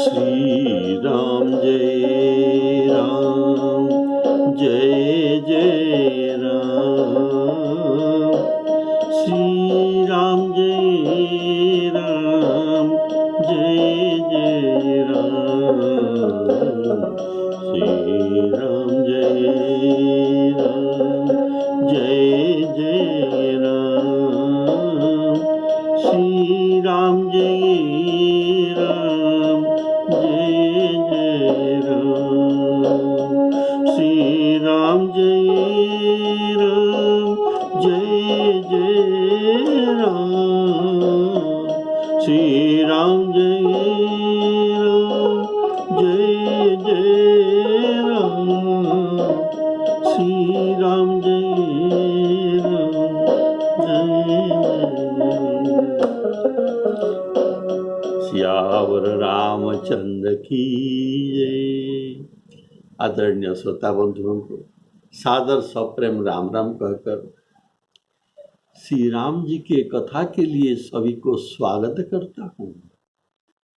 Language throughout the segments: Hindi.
श्री राम जय राम जय जय राम। श्री राम जय राम जय जय राम। श्री राम जय राम जय जय राम। श्री राम जय राम जय जय राम। श्री राम जय राम जय जय राम। श्री राम जय राम जय जय राम। श्री राम जय राम जय सियावर रामचंद्र की जय। आदरणीय श्रोता बंधुओं को सादर सप्रेम राम राम कहकर श्री राम जी के कथा के लिए सभी को स्वागत करता हूँ।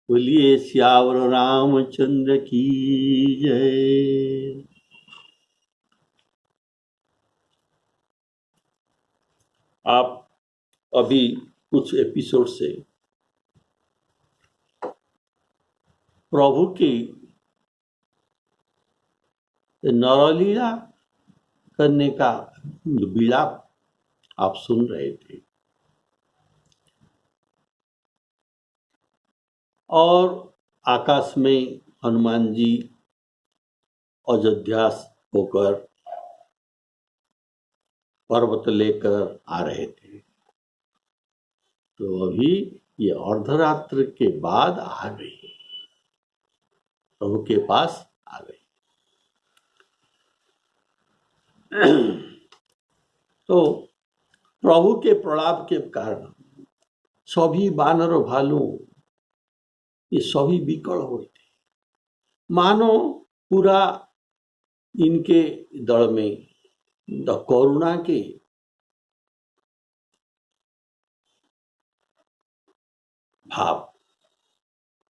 बोलिए सियावर रामचंद्र की जय। आप अभी कुछ एपिसोड से प्रभु की नरलीला करने का विलाप आप सुन रहे थे और आकाश में हनुमान जी अयोध्या होकर पर्वत लेकर आ रहे थे। तो अभी ये अर्धरात्र के बाद आ गई, प्रभु के पास आ गई। तो प्रभु के प्रलाप के कारण सभी वानर और भालू ये सभी विकल हुए थे, मानो पूरा इनके दल में करुणा के भाव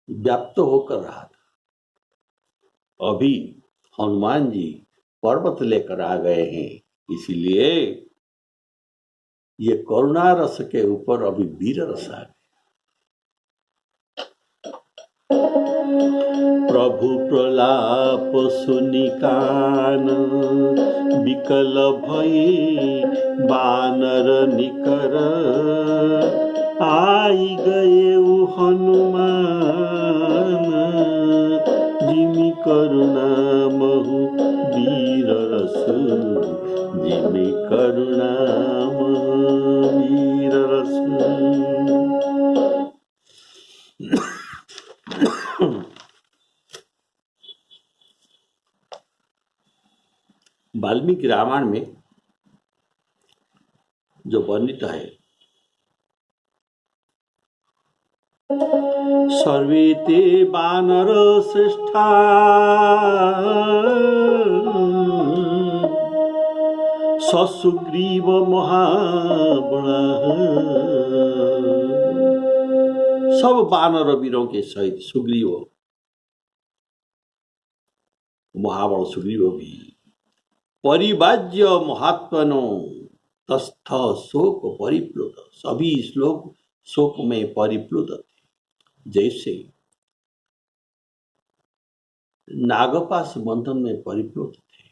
व्याप्त होकर रहा था। अभी हनुमान जी पर्वत लेकर आ गए हैं, इसीलिए ये करुणा रस के ऊपर अभी वीर रस आ गया। प्रभु प्रलाप सुनि कान विकल भई बानर निकर। आई गए हनुमान जिमि करुणा महु वीर रस। जिमि करुणा महु वीर रस। वाल्मीकि रामायण में जो वर्णित है, सर्वे ते वानर श्रेष्ठा ससुग्रीव महाबला। सब वानर वीरों के सहित सुग्रीव महाबल सुग्रीव भी परिवाज्य महात्मनो तस्थ शोक परिप्लुत। सभी श्लोक शोक में परिप्लुत थे, जैसे नागपाश बंधन में परिप्लुत थे,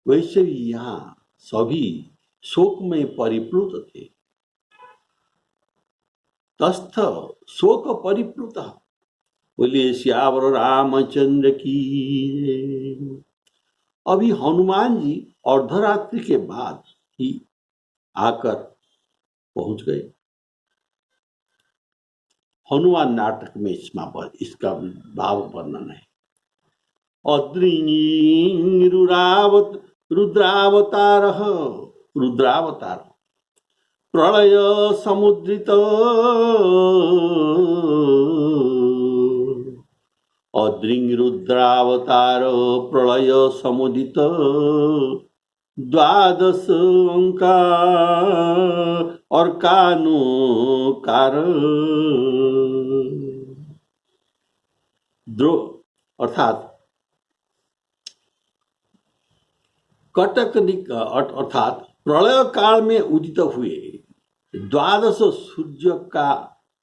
वैसे ही यहाँ सभी शोक में परिप्लुत थे। तस्थ शोक परिप्लुत। बोलिए सियावर रामचंद्र की। अभी हनुमान जी अर्धरात्रि के बाद ही आकर पहुंच गए। हनुमान नाटक में इसका भाव वर्णन है। अद्रिंग रुद्रावतार प्रलय समुद्रित। अद्रिंग रुद्रावतार प्रलय समुदित। द्वादश और कानो कार। द्रोह अर्थात अर्थात प्रलय काल में उदित हुए द्वादश सूर्य का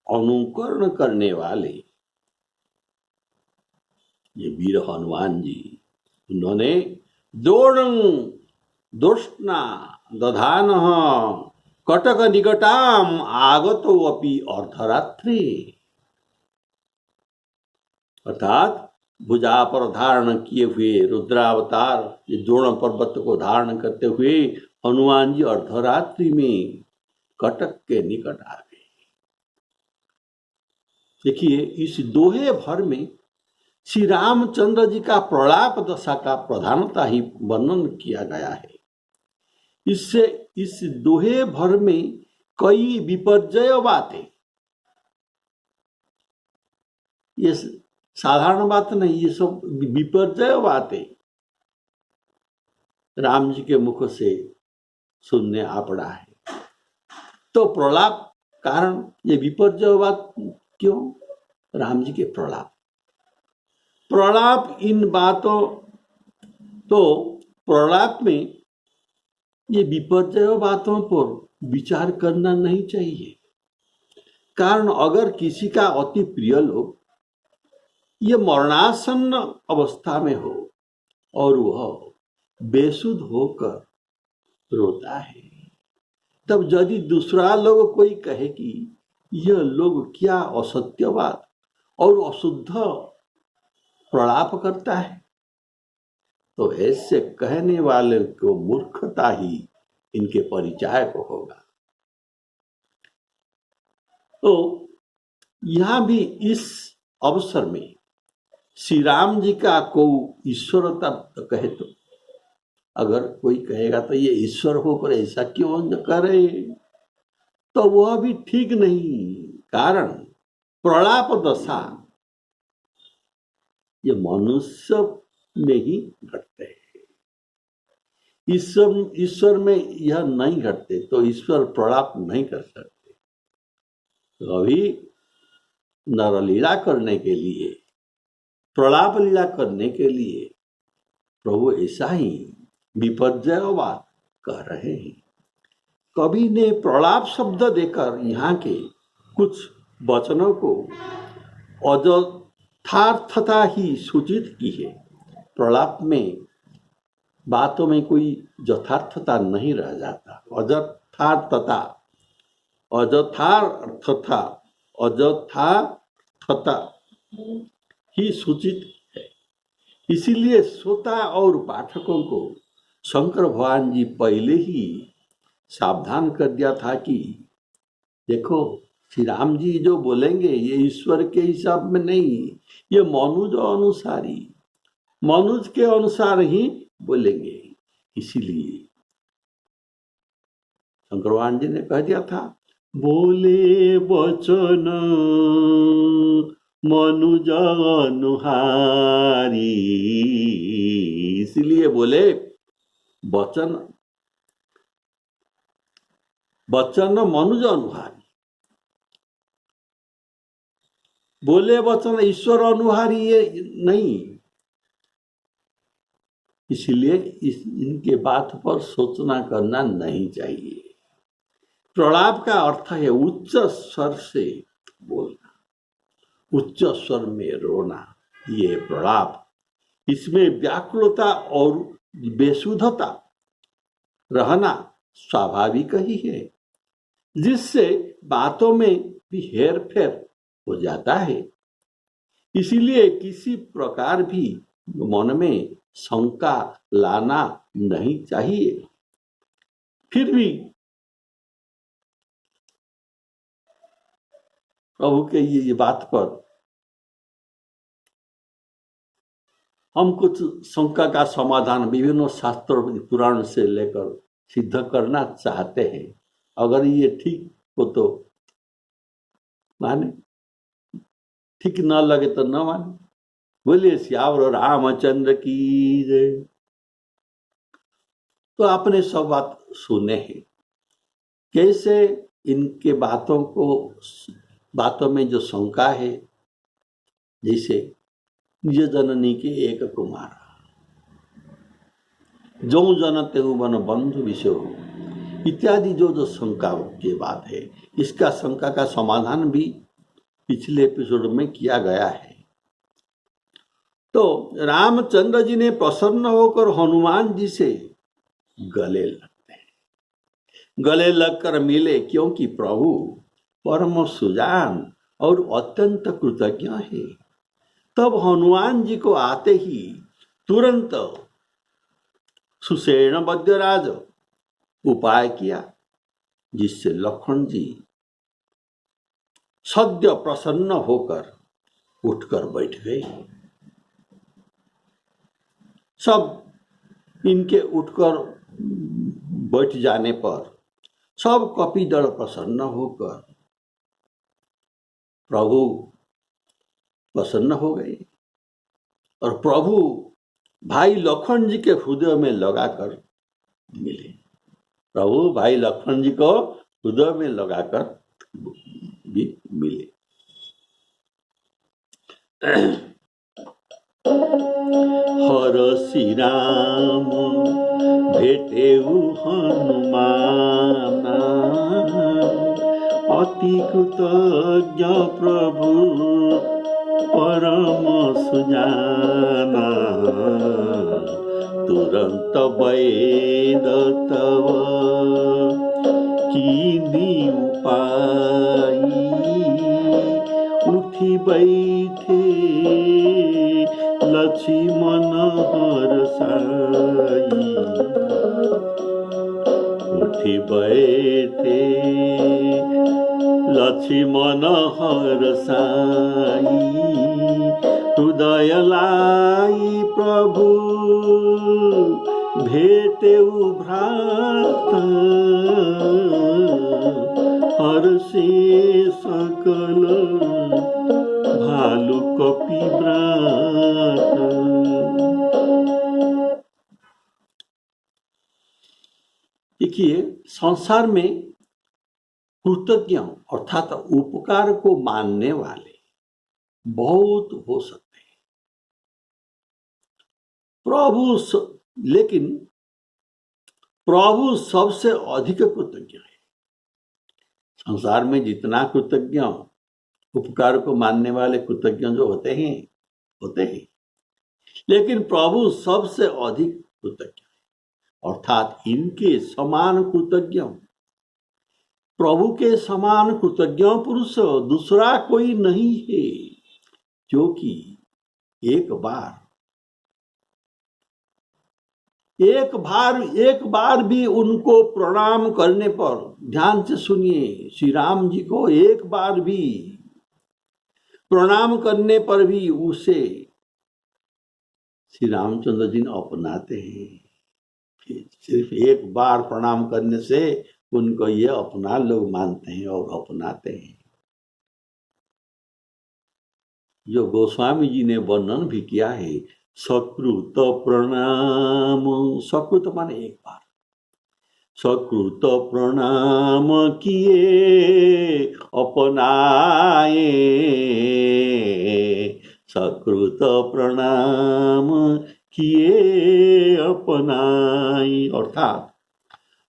अनुकरण करने वाले ये वीर हनुमान जी, उन्होंने द्रोणं दोष्णा दधान कटक निकटाम आगतो अपि अर्धरात्रि, अर्थात भुजा पर धारण किए हुए रुद्रावतार ये द्रोण पर्वत को धारण करते हुए हनुमान जी अर्धरात्रि में कटक के निकट आ गए। देखिए, इस दोहे भर में श्री रामचंद्र जी का प्रलाप दशा का प्रधानता ही वर्णन किया गया है। इससे इस दोहे भर में कई विपर्जय बातें, ये साधारण बात नहीं, ये सब विपर्जय बातें राम जी के मुख से सुनने आ पड़ा है। तो प्रलाप कारण ये विपर्जय बात क्यों? राम जी के प्रलाप इन बातों, तो प्रलाप में ये विपर्जय बातों पर विचार करना नहीं चाहिए। कारण अगर किसी का अति प्रिय लोग ये मरणासन्न अवस्था में हो और वह बेसुध होकर रोता है, तब यदि दूसरा लोग कोई कहे कि यह लोग क्या असत्य बात और अशुद्ध प्रलाप करता है, तो ऐसे कहने वाले को मूर्खता ही इनके परिचायक होगा। तो यहां भी इस अवसर में श्री राम जी का को ईश्वरता कहे, तो अगर कोई कहेगा तो ये ईश्वर होकर ऐसा क्यों न करे, तो वह भी ठीक नहीं। कारण प्रलाप दशा ये मनुष्य में ही घटते हैं, ईश्वर में यह नहीं घटते, तो ईश्वर प्रलाप नहीं कर सकते। तो अभी नरलीला करने के लिए, प्रलाप लीला करने के लिए प्रभु ऐसा ही विपर्जय बात कह रहे हैं। कवि ने प्रलाप शब्द देकर यहाँ के कुछ वचनों को अयथार्थता ही सूचित की है। प्रलाप में बातों में कोई यथार्थता नहीं रह जाता, अयथार्थता ही सूचित है। इसीलिए श्रोता और पाठकों को शंकर भगवान जी पहले ही सावधान कर दिया था कि देखो, श्री राम जी जो बोलेंगे ये ईश्वर के हिसाब में नहीं, ये मनुज के अनुसार ही बोलेंगे। इसीलिए शंकर भगवान जी ने कह दिया था, बोले वचन मनुज अनुहारी। इसलिए बोले वचन मनुज अनुहारी, बोले वचन ईश्वर अनुहारी ये नहीं। इसलिए इनके बात पर सोचना करना नहीं चाहिए। प्रलाप का अर्थ है उच्च स्वर से बोलना, उच्च स्वर में रोना, ये प्रलाप। इसमें व्याकुलता और बेसुधता रहना स्वाभाविक ही है, जिससे बातों में भी हेर फेर हो जाता है। इसीलिए किसी प्रकार भी मन में शंका लाना नहीं चाहिए। फिर भी प्रभु के ये बात पर हम कुछ शंका का समाधान विभिन्न शास्त्रों पुराण से लेकर सिद्ध करना चाहते हैं। अगर ये ठीक हो तो माने, ठीक न लगे तो न माने। बोलिए श्यावर रामचंद्र की जय। तो आपने सब बात सुने हैं, कैसे इनके बातों में जो शंका है, जैसे निज जननी के एक कुमार, जो जनते वन बंधु विषय इत्यादि जो शंका की बात है, इसका शंका का समाधान भी पिछले एपिसोड में किया गया है। तो रामचंद्र जी ने प्रसन्न होकर हनुमान जी से गले लगते हैं, गले लगकर मिले, क्योंकि प्रभु परम सुजान और अत्यंत कृतज्ञ है। तब हनुमान जी को आते ही तुरंत सुषेण वैद्यराज उपाय किया, जिससे लक्ष्मण जी सद्य प्रसन्न होकर उठकर बैठ गए। सब इनके उठकर बैठ जाने पर सब कपिदल प्रसन्न होकर प्रभु प्रसन्न हो गए और प्रभु भाई लक्ष्मण जी के हृदय में लगाकर मिले। प्रभु भाई लक्ष्मण जी को हृदय में लगाकर भी मिले। हर श्री राम भेटेउ हनुमाना, अति कृतज्ञ प्रभु परम सुजाना, तुरंत वैद तव कीनी उपाय, उठी बैठे लक्ष्मण हरसाई, उठी बैठे लक्ष्मण हरसाई, हृदय लाई प्रभु भेटेउ भ्राता, हर्षे सकल भालु कपिव्राता। देखिए, संसार में कृतज्ञ अर्थात उपकार को मानने वाले बहुत हो सकते हैं, लेकिन प्रभु सबसे अधिक कृतज्ञ है। संसार में जितना कृतज्ञ, उपकार को मानने वाले कृतज्ञ जो होते हैं, लेकिन प्रभु सबसे अधिक कृतज्ञ है, अर्थात इनके समान कृतज्ञ, प्रभु के समान कृतज्ञ पुरुष दूसरा कोई नहीं है, क्योंकि एक बार भी उनको प्रणाम करने पर, ध्यान से सुनिए, श्री राम जी को एक बार भी प्रणाम करने पर भी उसे श्री रामचंद्र जी अपनाते हैं। सिर्फ एक बार प्रणाम करने से उनको ये अपना लोग मानते हैं और अपनाते हैं। जो गोस्वामी जी ने वर्णन भी किया है, सकृत प्रणाम, सकृत माने एक बार, सकृत प्रणाम किए अपनाए, सकृत प्रणाम किए अपनाई, अर्थात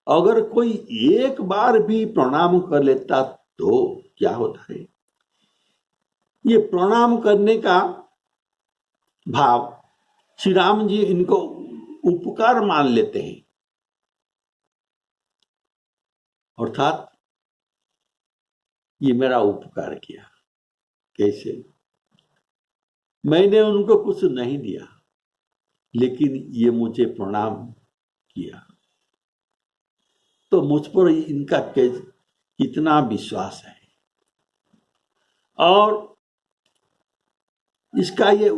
अगर कोई एक बार भी प्रणाम कर लेता तो क्या होता है, ये प्रणाम करने का भाव श्री राम जी इनको उपकार मान लेते हैं, अर्थात ये मेरा उपकार किया। कैसे? मैंने उनको कुछ नहीं दिया, लेकिन ये मुझे प्रणाम किया, तो मुझ पर इनका कितना विश्वास है और इसका ये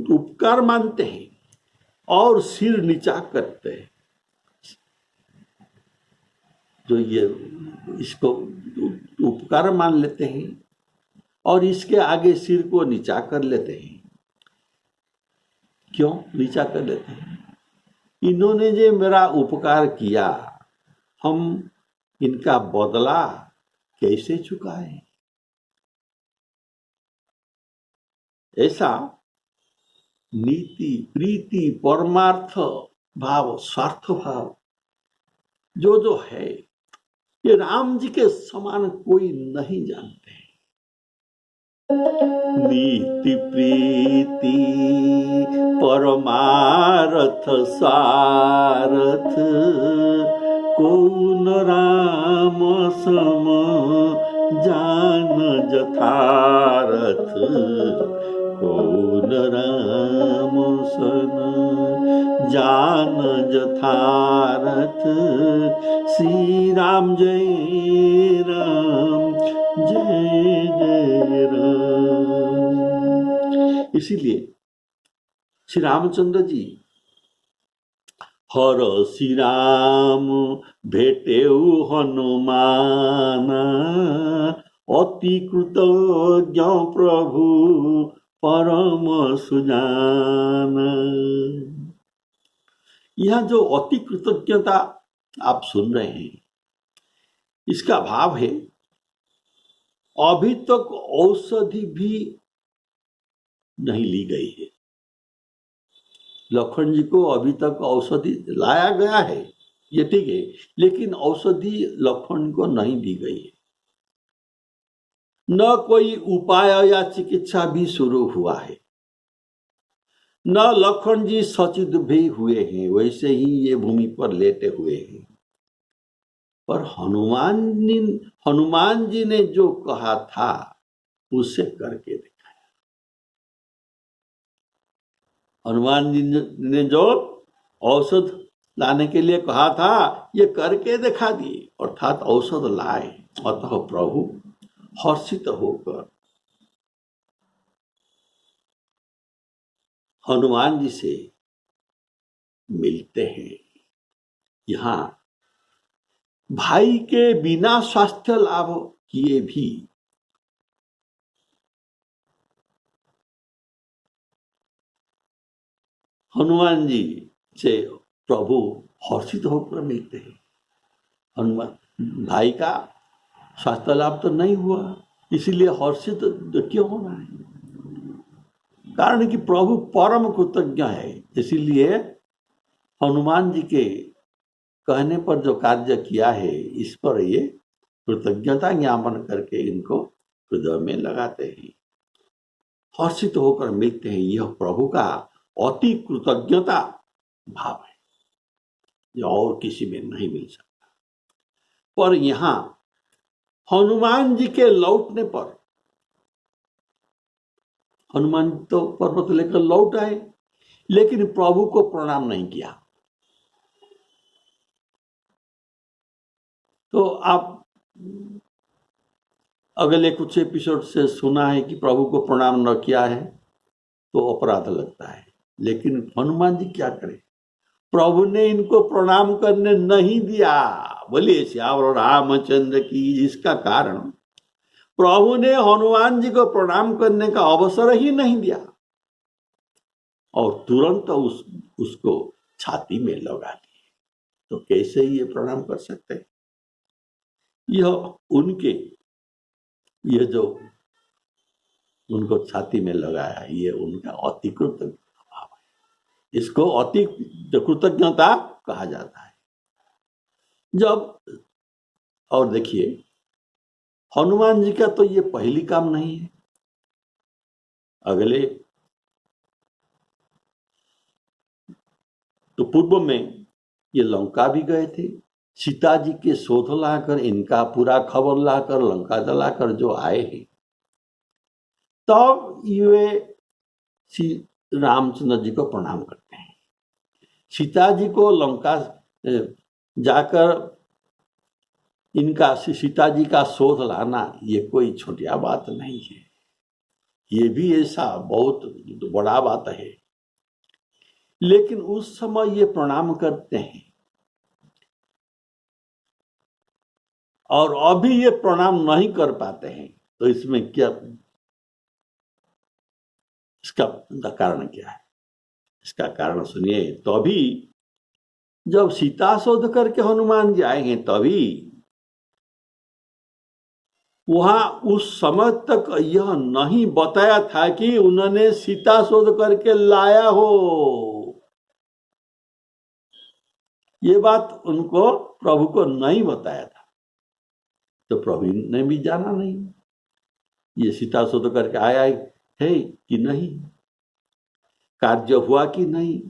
उपकार मानते हैं और सिर नीचा करते हैं। जो ये इसको उपकार मान लेते हैं और इसके आगे सिर को नीचा कर लेते हैं। क्यों नीचा कर लेते हैं? इन्होंने जो मेरा उपकार किया, हम इनका बदला कैसे चुकाएं? ऐसा नीति, प्रीति, परमार्थ भाव, स्वार्थ भाव जो जो है, ये राम जी के समान कोई नहीं जानते हैं। नीति, प्रीति, परमार्थ, स्वार्थ, कौन राम सम जान जथारथ, कौन राम सन जान जथारथ। श्री राम जय राम, जय जय राम। इसीलिए श्री रामचंद्र जी हर श्री राम भेटेउ हनुमान, अति कृतज्ञ प्रभु परम सुजान। यह जो अति कृतज्ञता आप सुन रहे हैं, इसका भाव है अभी तक औषधि भी नहीं ली गई है। लखन जी को अभी तक औषधि लाया गया है, ये ठीक है, लेकिन औषधि लखन को नहीं दी गई है। न कोई उपाय या चिकित्सा भी शुरू हुआ है, न लखन जी सचेत भी हुए हैं, वैसे ही ये भूमि पर लेटे हुए हैं। पर हनुमान जी ने जो कहा था उसे करके दिखाया। हनुमान जी ने जो औषध लाने के लिए कहा था, ये करके दिखा दिए, अर्थात औषध लाए। अतः प्रभु हर्षित होकर हनुमान जी से मिलते हैं। यहाँ भाई के बिना स्वास्थ्य लाभ किए भी हनुमान जी से प्रभु हर्षित होकर मिलते हैं। हनुमान भाई का स्वास्थ्य लाभ तो नहीं हुआ, इसीलिए हर्षित क्यों होना है? कारण कि प्रभु परम कृतज्ञ है, इसीलिए हनुमान जी के कहने पर जो कार्य किया है, इस पर ये कृतज्ञता ज्ञापन करके इनको हृदय में लगाते हैं, हर्षित होकर मिलते हैं। यह प्रभु का अति कृतज्ञता भाव है, जो और किसी में नहीं मिल सकता। पर यहाँ हनुमान जी के लौटने पर, हनुमान तो पर्वत लेकर लौट आए, लेकिन प्रभु को प्रणाम नहीं किया। तो आप अगले कुछ एपिसोड से सुना है कि प्रभु को प्रणाम न किया है तो अपराध लगता है, लेकिन हनुमान जी क्या करें, प्रभु ने इनको प्रणाम करने नहीं दिया। बोलिए श्यावर रामचंद्र की। इसका कारण प्रभु ने हनुमान जी को प्रणाम करने का अवसर ही नहीं दिया और तुरंत उसको छाती में लगा दिए। तो कैसे ये प्रणाम कर सकते हैं? यह जो उनको छाती में लगाया, ये उनका अति कृतज्ञता भाव है। इसको अति कृतज्ञता कहा जाता है। जब और देखिए, हनुमान जी का तो ये पहली काम नहीं है। अगले तो पूर्व में ये लंका भी गए थे, सीता जी के शोध लाकर, इनका पूरा खबर लाकर, लंका जलाकर जो आए हैं, तब ये श्री रामचंद्र जी को प्रणाम करते हैं। सीता जी को लंका जाकर इनका सीता जी का शोध लाना ये कोई छोटिया बात नहीं है, ये भी ऐसा बहुत बड़ा बात है। लेकिन उस समय ये प्रणाम करते हैं और अभी ये प्रणाम नहीं कर पाते हैं, तो इसमें क्या, इसका कारण क्या है? इसका कारण सुनिए। तो अभी जब सीता शोध करके हनुमान जी आए हैं, तभी वहां उस समय तक यह नहीं बताया था कि उन्होंने सीता शोध करके लाया हो। ये बात उनको प्रभु को नहीं बताया था, तो प्रभु ने भी जाना नहीं ये सीता शोध करके आया है कि नहीं, कार्य हुआ कि नहीं,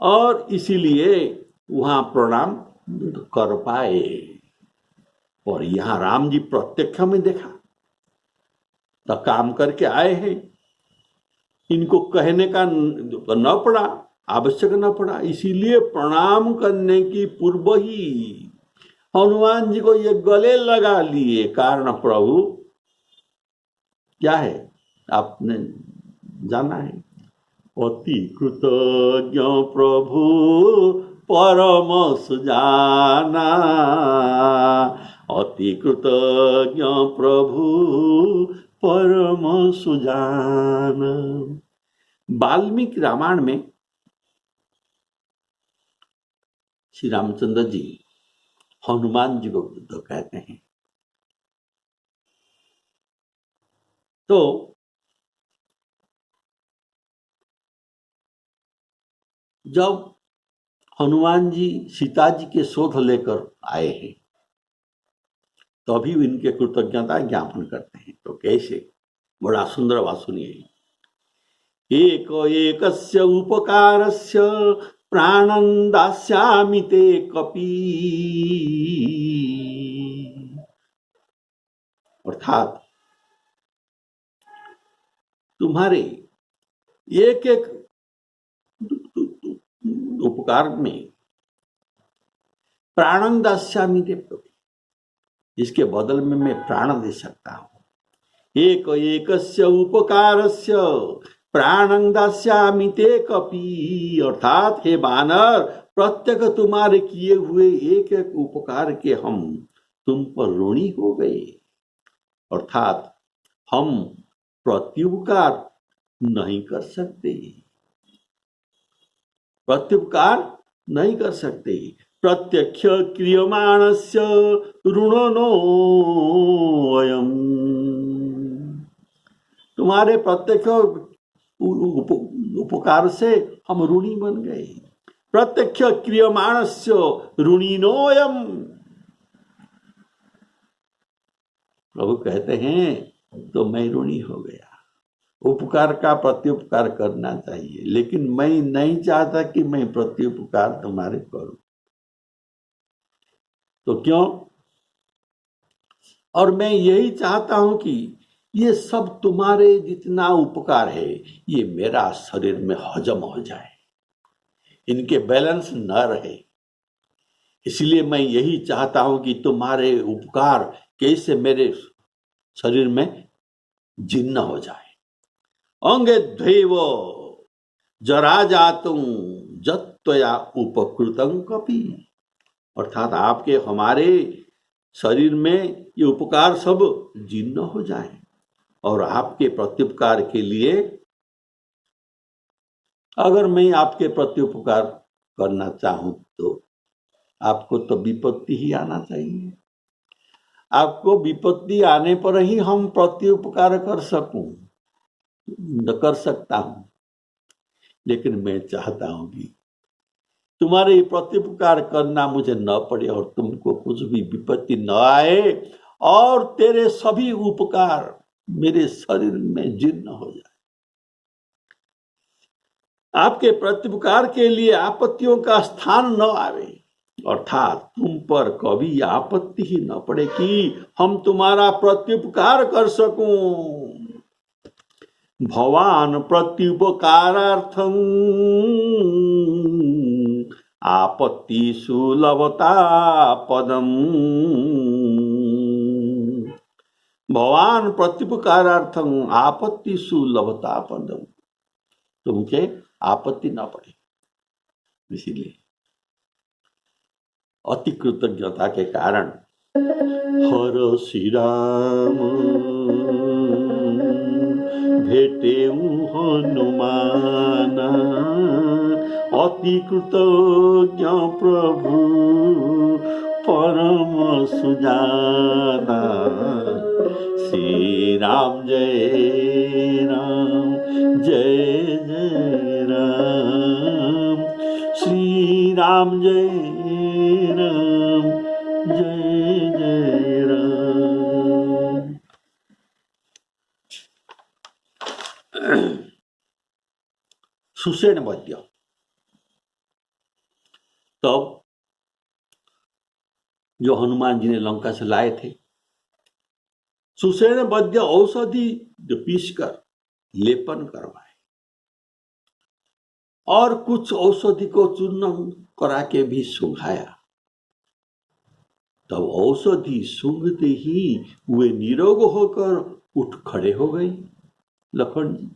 और इसीलिए वहां प्रणाम कर पाए। और यहां राम जी प्रत्यक्ष में देखा तो काम करके आए हैं, इनको कहने का न पड़ा, आवश्यक न पड़ा, इसीलिए प्रणाम करने की पूर्व ही हनुमान जी को ये गले लगा लिए। कारण प्रभु क्या है आपने जाना है, अति कृतज्ञ प्रभु परम सुजाना, अति कृतज्ञ प्रभु परम सुजाना। वाल्मीकि रामायण में श्री रामचंद्र जी हनुमान जी को बुद्ध कहते हैं। तो जब हनुमान जी सीता जी के शोध लेकर आए हैं तभी इनके कृतज्ञता ज्ञापन करते हैं। तो कैसे, बड़ा सुंदर बात सुनिए। एक एकस्य उपकारस्य प्राणं दास्यामि ते कपि, अर्थात तुम्हारे एक एक उपकार में प्राणं दास्यामि ते कपि, इसके बदल में मैं प्राण दे सकता हूं। एक एकस्य उपकारस्य प्राणं दास्यामि ते कपि, अर्थात हे बानर, प्रत्येक तुम्हारे किए हुए एक एक उपकार के हम तुम पर ऋणी हो गए। अर्थात हम प्रत्युपकार नहीं कर सकते, प्रत्युपकार नहीं कर सकते। प्रत्यक्ष क्रियमाणस्य ऋणनो अयम्, तुम्हारे प्रत्यक्ष उपकार से हम ऋणी बन गए। प्रत्यक्ष क्रियमाणस्य ऋणिनोऽयम्, प्रभु कहते हैं तो मैं ऋणी हो गया। उपकार का प्रत्युपकार करना चाहिए, लेकिन मैं नहीं चाहता कि मैं प्रत्युपकार तुम्हारे करूं। तो क्यों? और मैं यही चाहता हूं कि ये सब तुम्हारे जितना उपकार है ये मेरा शरीर में हजम हो जाए, इनके बैलेंस न रहे। इसलिए मैं यही चाहता हूं कि तुम्हारे उपकार कैसे मेरे शरीर में जीर्ण हो जाए। अंगे ध्वेव जरा जातुं जत्वया उपकृतं कपि, अर्थात आपके हमारे शरीर में ये उपकार सब जीर्ण हो जाए और आपके प्रत्युपकार के लिए, अगर मैं आपके प्रत्युपकार करना चाहूं तो आपको तो विपत्ति ही आना चाहिए। आपको विपत्ति आने पर ही हम प्रत्युपकार कर सकता हूं। लेकिन मैं चाहता हूं कि तुम्हारे प्रत्युपकार करना मुझे न पड़े और तुमको कुछ भी विपत्ति न आए और तेरे सभी उपकार मेरे शरीर में जीर्ण हो जाए। आपके प्रत्युपकार के लिए आपत्तियों का स्थान न आवे, अर्थात तुम पर कभी आपत्ति ही न पड़े कि हम तुम्हारा प्रत्युपकार कर सकूं। भवान प्रत्युपकारार्थं आपत्तिषु लभता पदम, भवान प्रत्युपकारार्थं आपत्तिषु लभता पदम, तुमके आपत्ति ना पड़े। इसीलिए अति कृतज्ञता के कारण हर श्री राम भेटे हनुमाना, अति कृतज्ञ प्रभु परम सुजाना। श्री राम जय राम, जय जय राम। श्री राम जय राम, जय जय राम। सुषेण वैद्य तब जो हनुमान जी ने लंका से लाए थे, सुषेण वैद्य औषधि जो पीसकर लेपन करवाए और कुछ औषधि को चूर्ण करा के भी सुंघाया। तब औषधि सूंघते ही वे निरोग होकर उठ खड़े हो गए लखन जी।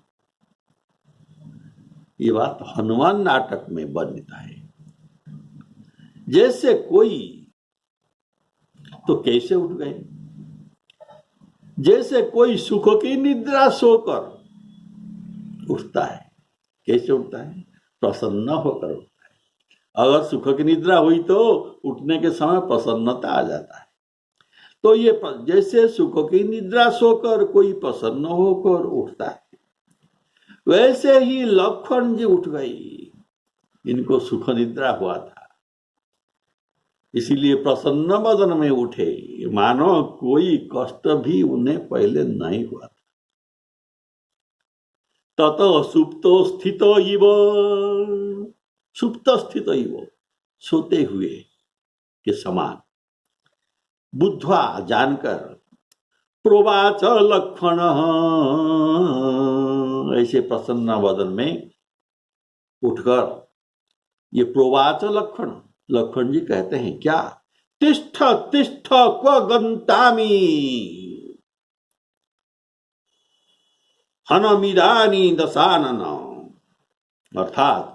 ये बात हनुमान नाटक में वर्णित है। जैसे कोई तो कैसे उठ गए, जैसे कोई सुख की निद्रा सोकर उठता है। कैसे उठता है? प्रसन्न होकर उठता है। अगर सुख की निद्रा हुई तो उठने के समय प्रसन्नता आ जाता है। तो ये जैसे सुख की निद्रा सोकर कोई प्रसन्न होकर उठता है, वैसे ही लखन जी उठ गई। इनको सुख निद्रा हुआ था, इसीलिए प्रसन्न वदन में उठे, मानो कोई कष्ट भी उन्हें पहले नहीं हुआ था। ततो सुप्तो स्थित इव, सुप्त स्थित इव, सोते हुए के समान, बुद्ध्वा जानकर, प्रोवाच लक्ष्मण, ऐसे प्रसन्न वदन में उठकर ये प्रोवाच लक्ष्मण, लक्ष्मण जी कहते हैं क्या? तिष्ठ तिष्ठ क्व गंतामि, हनमिदानी दशानन, अर्थात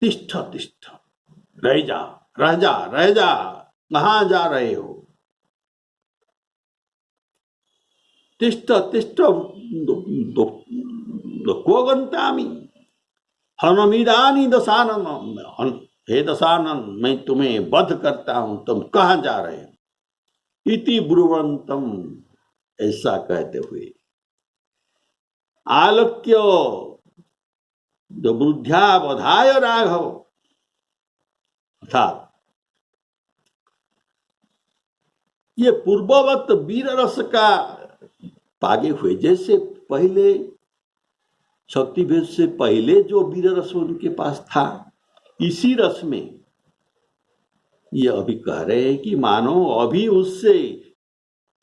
तिष्ठ तिष्ठ, रह जा रह जा रह जा, कहां जा रहे हो? तिष्ठ तिष्ठ क्व गंतामि, हनमिदानी दशानन, हे दशानन मैं तुम्हें वध करता हूं, तुम कहां जा रहे हो? इति ब्रुवंतम, ऐसा कहते हुए आलोक्य जो वृद्ध्यावधाय राघव, अर्थात ये पूर्ववत वीर रस का पागे हुए, जैसे पहले शक्ति भेद से पहले जो वीर रस उनके पास था, इसी रस में ये अभी कह रहे हैं कि मानो अभी उससे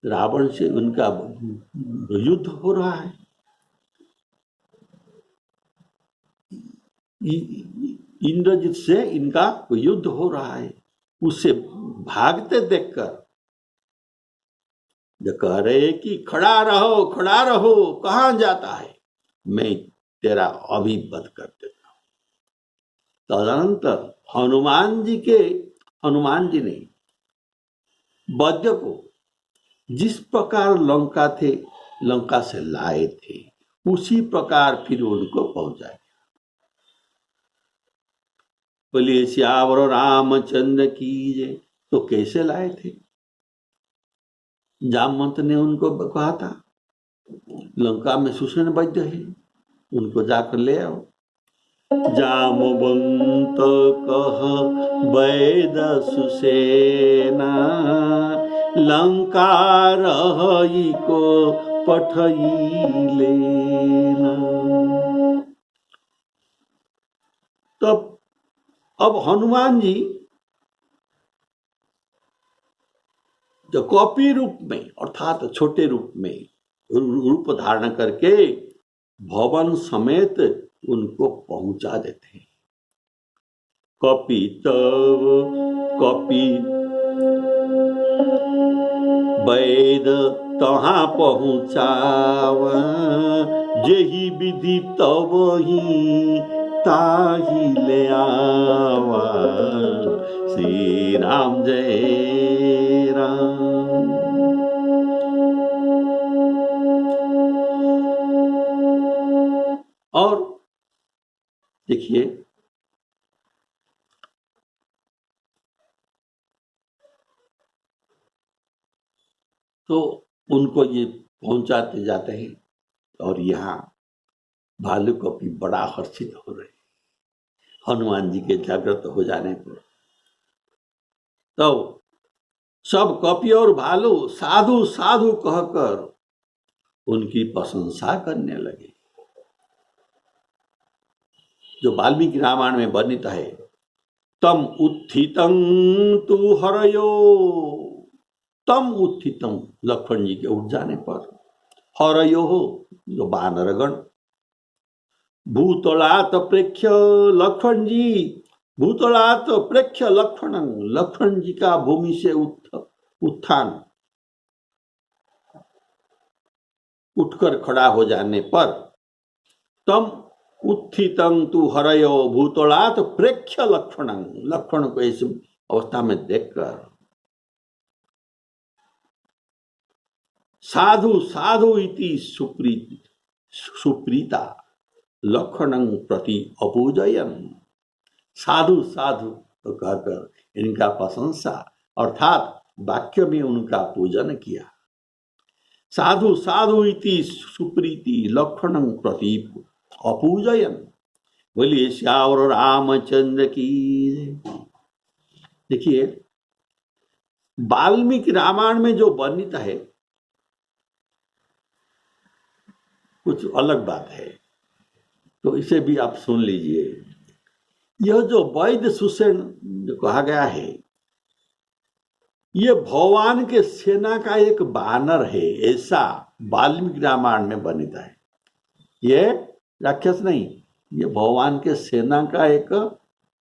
रावण से उनका युद्ध हो रहा है। इंद्रजित से इनका युद्ध हो रहा है, उससे भागते देखकर जो कह रहे कि खड़ा रहो खड़ा रहो, कहां जाता है, मैं तेरा अभी वध कर देता हूं। तदनंतर हनुमान जी ने वैद्य को जिस प्रकार लंका से लाए थे, उसी प्रकार फिर उनको पहुंचाया। बोलिए सियावर रामचंद्र की जय। तो कैसे लाए थे? जामवंत ने उनको कहा था लंका में सुषेण वैद्य है, उनको जाकर ले आओ। जामवंत कह वैद सुसेना, लंका रही को पठई लेना। तब अब हनुमान जी जो कॉपी रूप में अर्थात छोटे रूप में रूप धारण करके भवन समेत उनको पहुंचा देते हैं। कपि तब कपि वैद तहाँ पहुँचाव, जेहि विधि तब ही ताहि ले आवा। श्री राम जय राम। और देखिए तो उनको ये पहुंचाते जाते हैं और यहाँ भालू कपि बड़ा हर्षित हो रहे हनुमान जी के जागृत हो जाने पर। तो सब कपि और भालू साधु साधु कहकर उनकी प्रशंसा करने लगे। जो वाल्मीकि रामायण में वर्णित है, तम उत्थितं तु हरयो, तम उत्थितम लक्ष्मण जी के उठ जाने पर, हरयो जो वानरगण, भूतलात प्रेक्ष्य लक्ष्मण जी, भूतलात प्रेक्ष्य लक्ष्मण, लक्ष्मण जी का भूमि से उत्थान, उठकर खड़ा हो जाने पर, तम उत्थितं तु हरयो भूतलात प्रेक्ष्य लक्ष्मण, लक्ष्मण को इस अवस्था में देखकर साधु साधु इति सुप्रीता लक्ष्मणं प्रति अपूजयन, साधु साधु तो कहकर इनका प्रशंसा अर्थात वाक्य में उनका पूजन किया। साधु साधु इति सुप्रीति लक्ष्मणं प्रति अपूजयन। बोलिए श्यावर रामचंद्र की। देखिए वाल्मीकि रामायण में जो वर्णित है कुछ अलग बात है, तो इसे भी आप सुन लीजिए। यह जो वैद्य सुसेन जो कहा गया है, यह भगवान के सेना का एक बानर है, ऐसा वाल्मीकि रामायण में वर्णित है। यह राक्षस नहीं, यह भगवान के सेना का एक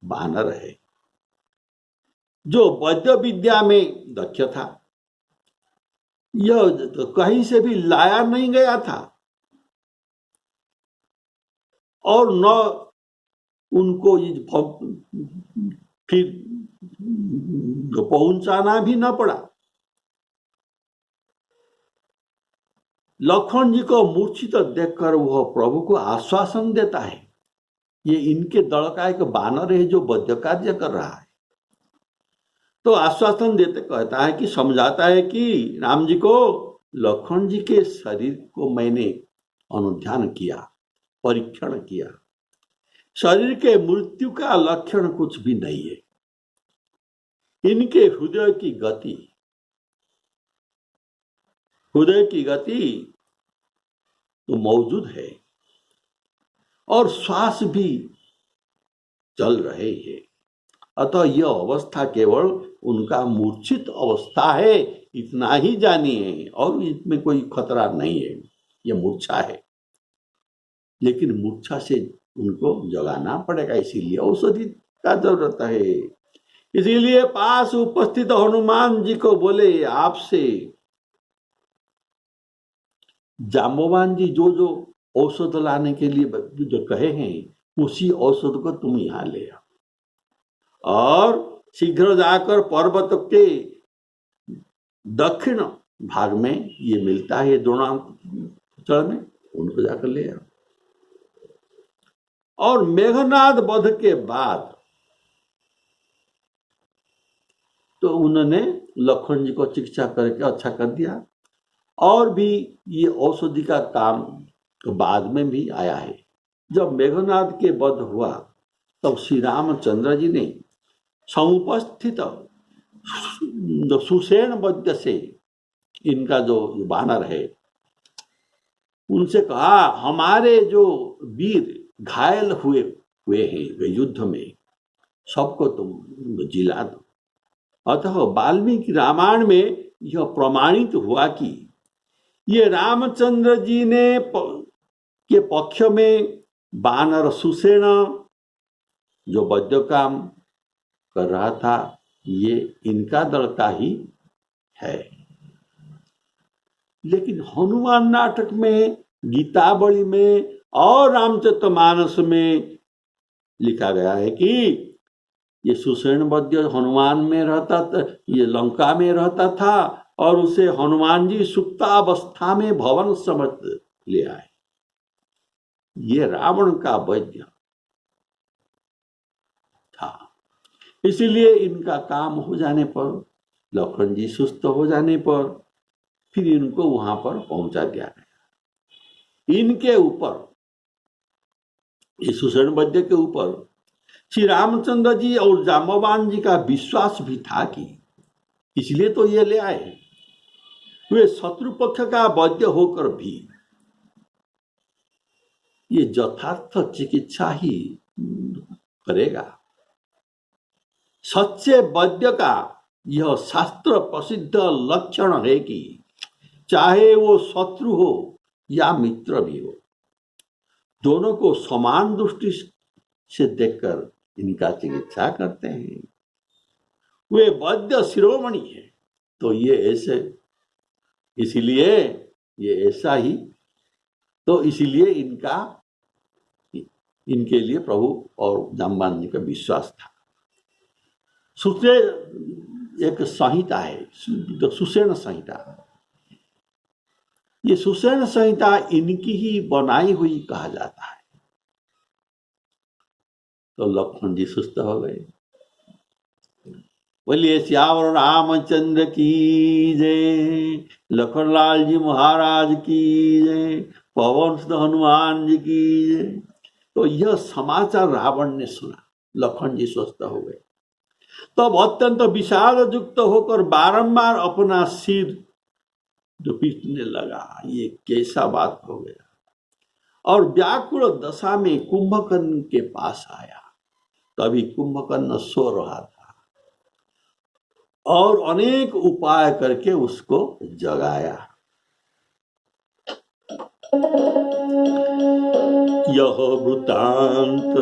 बानर है जो वैद्य विद्या में दक्ष था। यह कहीं से भी लाया नहीं गया था और न उनको फिर पहुंचाना भी न पड़ा। लक्ष्मण जी को मूर्छित देखकर वह प्रभु को आश्वासन देता है, ये इनके दल का एक बानर है जो वैद्य कार्य कर रहा है। तो आश्वासन देते कहता है कि समझाता है कि राम जी को, लक्ष्मण जी के शरीर को मैंने अनुध्यान किया, परीक्षण किया, शरीर के मृत्यु का लक्षण कुछ भी नहीं है। इनके हृदय की गति तो मौजूद है और श्वास भी चल रहे हैं। अतः यह अवस्था केवल उनका मूर्छित अवस्था है, इतना ही जानिए, और इसमें कोई खतरा नहीं है। यह मूर्छा है, लेकिन मूर्छा से उनको जगाना पड़ेगा, इसीलिए औषधि का जरूरत है। इसीलिए पास उपस्थित हनुमान जी को बोले, आपसे जाम्बवान जी जो जो औषध लाने के लिए जो कहे हैं, उसी औषध को तुम यहाँ ले आओ और शीघ्र जाकर पर्वत के दक्षिण भाग में ये मिलता है द्रोणांचल में, उनको जाकर ले आओ। और मेघनाद वध के बाद तो उन्होंने लक्ष्मण जी को चिकित्सा करके अच्छा कर दिया। और भी ये औषधि का काम तो बाद में भी आया है। जब मेघनाद के वध हुआ तब श्री रामचंद्र जी ने समुपस्थित सुसेन वैद्य से, इनका जो बानर है, उनसे कहा, हमारे जो वीर घायल हुए हैं युद्ध में, सबको तुम जिला दो। अतः वाल्मीकि रामायण में यह प्रमाणित हुआ कि ये रामचंद्र जी ने के पक्ष में बानर सुसेन जो वैद्य काम कर रहा था, ये इनका दल का ही है। लेकिन हनुमान नाटक में, गीतावली में और रामचरितमानस में लिखा गया है कि ये सुसेन वैद्य हनुमान में रहता था, ये लंका में रहता था और उसे हनुमान जी सुप्तावस्था में भवन समझ ले आए। ये रावण का वैद्य था। इसीलिए इनका काम हो जाने पर, लक्ष्मण जी सुस्त हो जाने पर, फिर इनको वहां पर पहुंचा दिया गया। इनके ऊपर, ये सुषेण वैद्य के ऊपर श्री रामचंद्र जी और जाम्बवान जी का विश्वास भी था कि इसलिए तो ये ले आए। वे शत्रु पक्ष का वैद्य होकर भी ये यथार्थ चिकित्सा ही करेगा। सच्चे वैद्य का यह शास्त्र प्रसिद्ध लक्षण है कि चाहे वो शत्रु हो या मित्र भी हो, दोनों को समान दृष्टि से देखकर इनका चिकित्सा करते हैं। वे वैद्य शिरोमणि है, तो ये ऐसे, इसीलिए ये ऐसा ही, तो इसीलिए इनके लिए प्रभु और जाम्बवान जी का विश्वास था। एक संहिता है, सुषेण संहिता। ये सुषेण संहिता इनकी ही बनाई हुई कहा जाता है। तो लक्ष्मण जी सुस्त हो गए। बोलिए श्यावर रामचंद्र की जय, लखनलाल जी महाराज की जय, पवन सुत हनुमान जी की जय। तो यह समाचार रावण ने सुना, लक्ष्मण जी स्वस्थ हो गए। तब अत्यंत विषाद युक्त होकर बारंबार अपना सिर पीटने लगा। ये कैसा बात हो गया। और व्याकुल दशा में कुंभकर्ण के पास आया। तभी कुंभकर्ण सो रहा था और अनेक उपाय करके उसको जगाया। यह वृतांत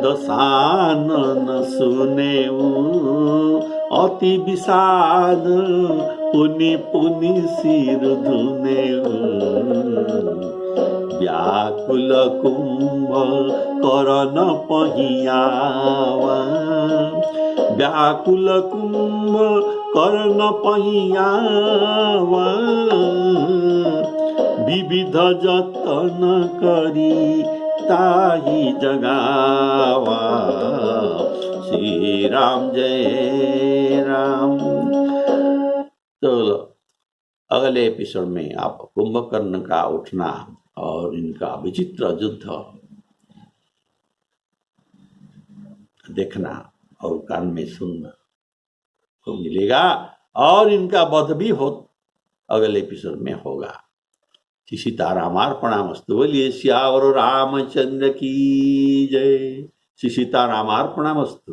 दशानन सुनेऊ, अति विषाद पुनि पुनि सिर धुनेऊ। व्याकुल कुंभ करन पहियावा, व्याकुल कुंभ करन पहियावा। विविध जतन करी ताही जगावा। श्री राम जय राम। तो अगले एपिसोड में आप कुंभकर्ण का उठना और इनका विचित्र युद्ध देखना और कान में सुनना को मिलेगा, और इनका वध भी हो अगले एपिसोड में होगा। सीतारामार्पणामस्तु। बोलिए श्यावर रामचंद्र की जय। सीतारामार्पणामस्तु।